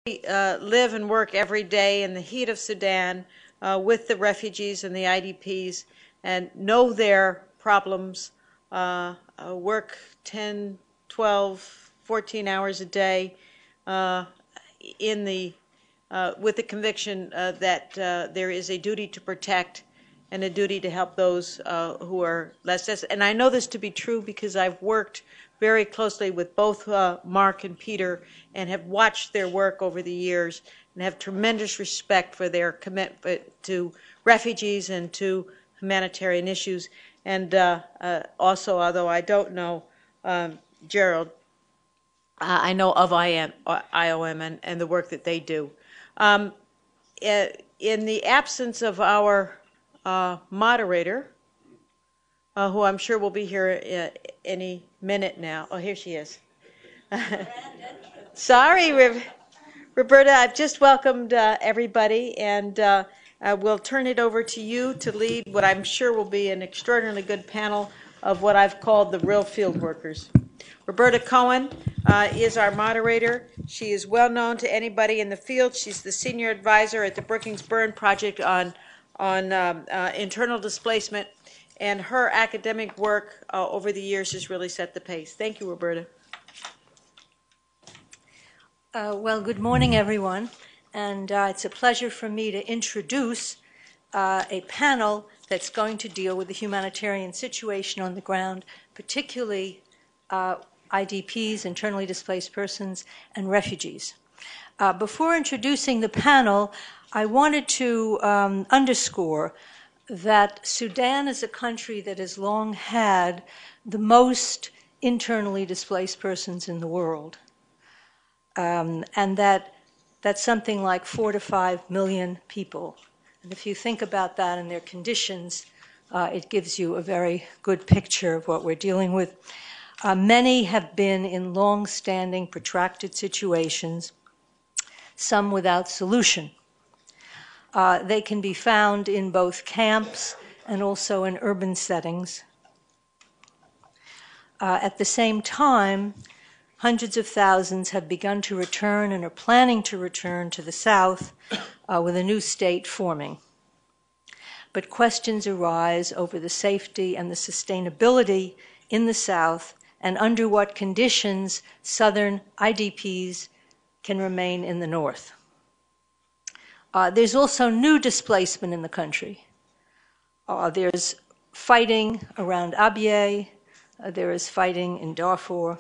live and work every day in the heat of Sudan with the refugees and the IDPs and know their problems, work 10, 12, 14 hours a day in the with the conviction that there is a duty to protect and a duty to help those who are less desperate. And I know this to be true because I've worked very closely with both Mark and Peter and have watched their work over the years and have tremendous respect for their commitment to refugees and to humanitarian issues. And also, although I don't know Gerald, I know of IOM and the work that they do. In the absence of our moderator, who I'm sure will be here any minute now. Oh, here she is. Sorry, Roberta, I've just welcomed everybody, and we'll turn it over to you to lead what I'm sure will be an extraordinarily good panel of what I've called the real field workers. Roberta Cohen is our moderator. She is well known to anybody in the field. She's the senior advisor at the Brookings Burn Project on internal displacement, and her academic work over the years has really set the pace. Thank you, Roberta. Well, good morning, everyone. And it's a pleasure for me to introduce a panel that's going to deal with the humanitarian situation on the ground, particularly IDPs, internally displaced persons, and refugees. Before introducing the panel, I wanted to underscore that Sudan is a country that has long had the most internally displaced persons in the world, and that's something like 4 to 5 million people. And if you think about that and their conditions, it gives you a very good picture of what we're dealing with. Many have been in long-standing, protracted situations, some without solution. They can be found in both camps and also in urban settings. At the same time, hundreds of thousands have begun to return and are planning to return to the South with a new state forming. But questions arise over the safety and the sustainability in the South and under what conditions Southern IDPs can remain in the North. There's also new displacement in the country. There's fighting around Abyei. There is fighting in Darfur.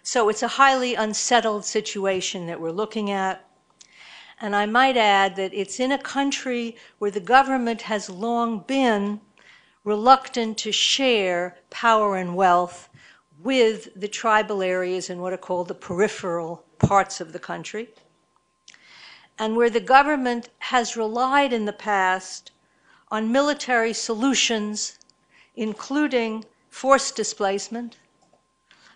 So it's a highly unsettled situation that we're looking at. And I might add that it's in a country where the government has long been reluctant to share power and wealth with the tribal areas in what are called the peripheral parts of the country, and where the government has relied in the past on military solutions, including forced displacement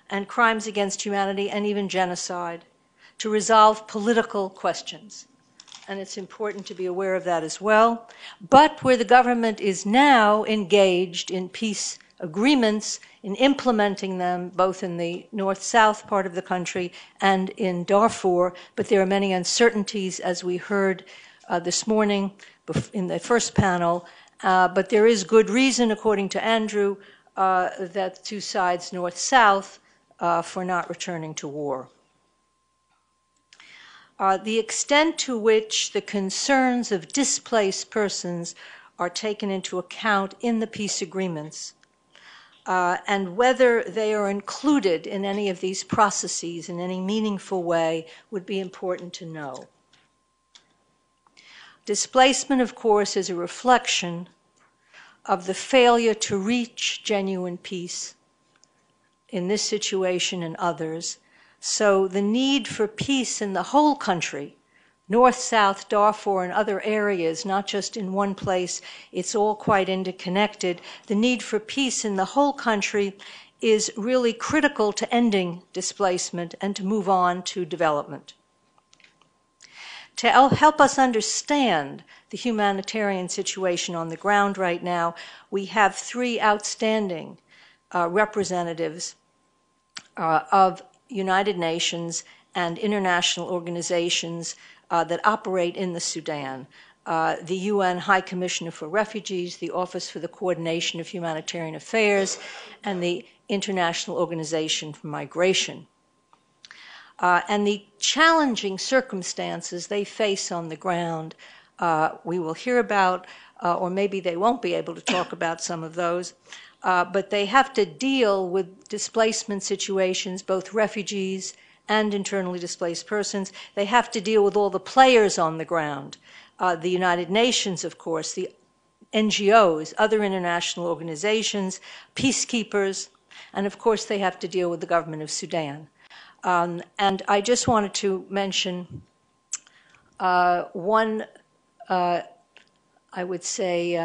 and crimes against humanity and even genocide, to resolve political questions. And it's important to be aware of that as well. But where the government is now engaged in peace agreements, in implementing them both in the north-south part of the country and in Darfur, but there are many uncertainties, as we heard this morning in the first panel, but there is good reason, according to Andrew, that two sides, north-south, for not returning to war. The extent to which the concerns of displaced persons are taken into account in the peace agreements, and whether they are included in any of these processes in any meaningful way would be important to know. Displacement, of course, is a reflection of the failure to reach genuine peace in this situation and others. So the need for peace in the whole country, north, south, Darfur, and other areas, not just in one place, it's all quite interconnected. The need for peace in the whole country is really critical to ending displacement and to move on to development. To help us understand the humanitarian situation on the ground right now, we have three outstanding representatives of United Nations and international organizations that operate in the Sudan. The UN High Commissioner for Refugees, the Office for the Coordination of Humanitarian Affairs, and the International Organization for Migration. And the challenging circumstances they face on the ground, we will hear about, or maybe they won't be able to talk about some of those, but they have to deal with displacement situations, both refugees and internally displaced persons. They have to deal with all the players on the ground, the United Nations, of course, the NGOs, other international organizations, peacekeepers, and of course they have to deal with the government of Sudan. And I just wanted to mention one, I would say,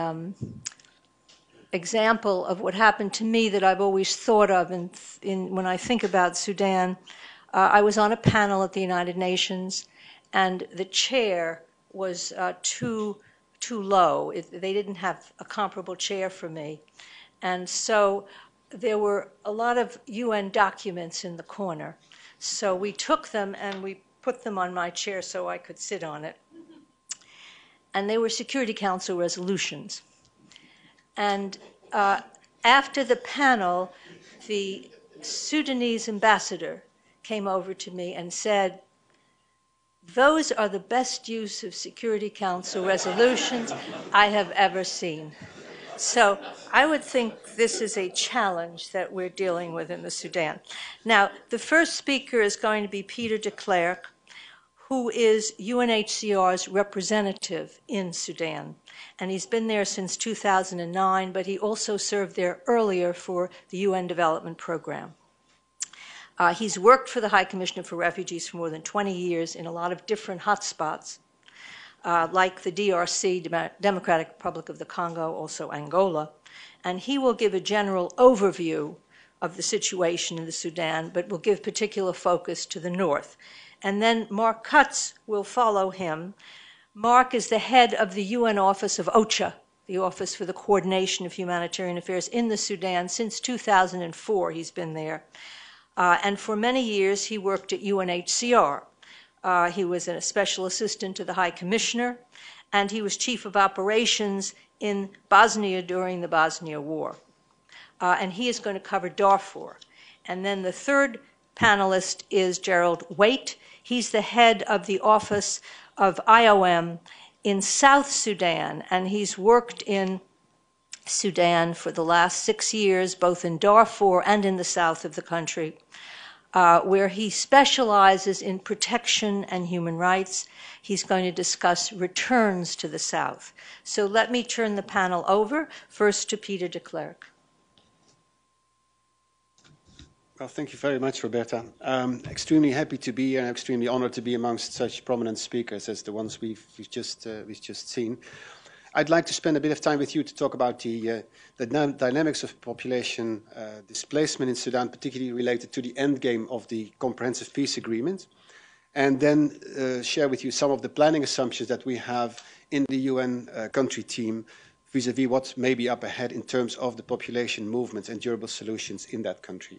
example of what happened to me that I've always thought of when I think about Sudan. I was on a panel at the United Nations, and the chair was too low. They didn't have a comparable chair for me. And so there were a lot of UN documents in the corner. So we took them and we put them on my chair so I could sit on it. And they were Security Council resolutions. And after the panel, the Sudanese ambassador came over to me and said, "Those are the best use of Security Council resolutions I have ever seen." So I would think this is a challenge that we're dealing with in the Sudan. Now, the first speaker is going to be Peter de Klerk, who is UNHCR's representative in Sudan. And he's been there since 2009, but he also served there earlier for the UN Development Program. He's worked for the High Commissioner for Refugees for more than 20 years in a lot of different hotspots, like the DRC, Democratic Republic of the Congo, also Angola. And he will give a general overview of the situation in the Sudan, but will give particular focus to the north. And then Mark Cutts will follow him. Mark is the head of the UN office of OCHA, the Office for the Coordination of Humanitarian Affairs in the Sudan. Since 2004, he's been there. And for many years, he worked at UNHCR. He was a special assistant to the High Commissioner, and he was chief of operations in Bosnia during the Bosnia War. And he is going to cover Darfur. And then the third panelist is Gerald Waite. He's the head of the Office of IOM in South Sudan, and he's worked in Sudan for the last 6 years, both in Darfur and in the south of the country, where he specializes in protection and human rights. He's going to discuss returns to the south. So let me turn the panel over, first to Peter de Klerk. Well, thank you very much, Roberta. Extremely happy to be here and extremely honored to be amongst such prominent speakers as the ones we've just seen. I'd like to spend a bit of time with you to talk about the dynamics of population displacement in Sudan, particularly related to the endgame of the Comprehensive Peace Agreement, and then share with you some of the planning assumptions that we have in the UN country team vis-à-vis what may be up ahead in terms of the population movements and durable solutions in that country.